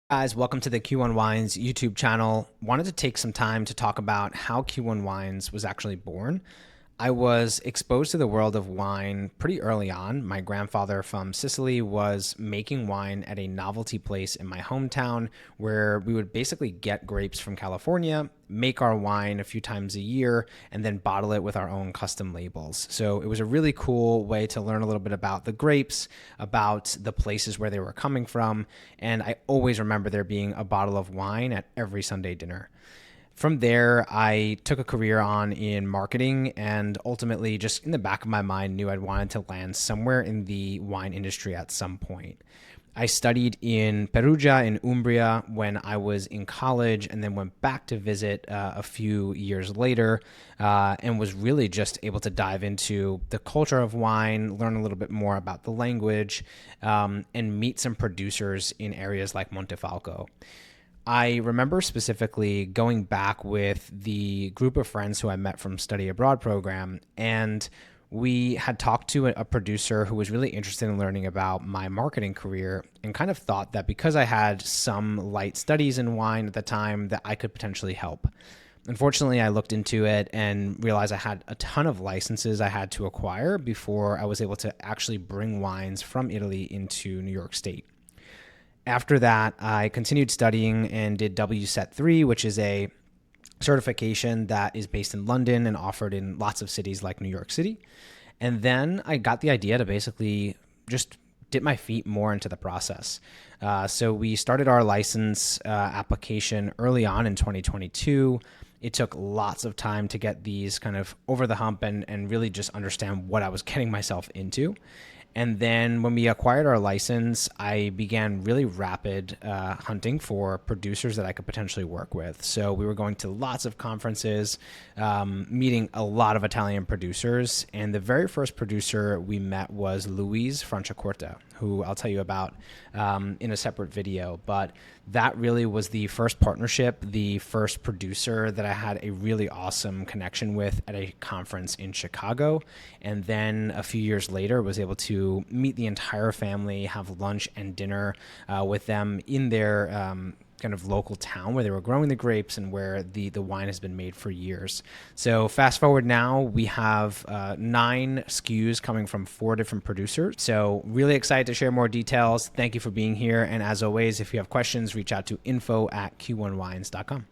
Guys, welcome to the Q1 Wines YouTube channel. Wanted to take some time to talk about how Q1 Wines was actually born. I was exposed to the world of wine pretty early on. My grandfather from Sicily was making wine at a novelty place in my hometown where we would basically get grapes from California, make our wine a few times a year, and then bottle it with our own custom labels. So it was a really cool way to learn a little bit about the grapes, about the places where they were coming from, and I always remember there being a bottle of wine at every Sunday dinner. From there, I took a career on in marketing and ultimately, just in the back of my mind, knew I'd wanted to land somewhere in the wine industry at some point. I studied in Perugia in Umbria when I was in college and then went back to visit a few years later and was really just able to dive into the culture of wine, learn a little bit more about the language, and meet some producers in areas like Montefalco. I remember specifically going back with the group of friends who I met from study abroad program, and we had talked to a producer who was really interested in learning about my marketing career and kind of thought that because I had some light studies in wine at the time that I could potentially help. Unfortunately, I looked into it and realized I had a ton of licenses I had to acquire before I was able to actually bring wines from Italy into New York State. After that, I continued studying and did WSET 3, which is a certification that is based in London and offered in lots of cities like New York City. And then I got the idea to basically just dip my feet more into the process. So we started our license application early on in 2022. It took lots of time to get these kind of over the hump and really just understand what I was getting myself into. And then when we acquired our license, I began really rapid hunting for producers that I could potentially work with. So we were going to lots of conferences, meeting a lot of Italian producers. And the very first producer we met was Louise Franciacorta, who I'll tell you about in a separate video. But that really was the first partnership, the first producer that I had a really awesome connection with at a conference in Chicago. And then a few years later, was able to meet the entire family, have lunch and dinner with them in their kind of local town where they were growing the grapes and where the wine has been made for years. So fast forward now, we have 9 SKUs coming from 4 different producers. So really excited to share more details. Thank you for being here. And as always, if you have questions, reach out to info@q1wines.com.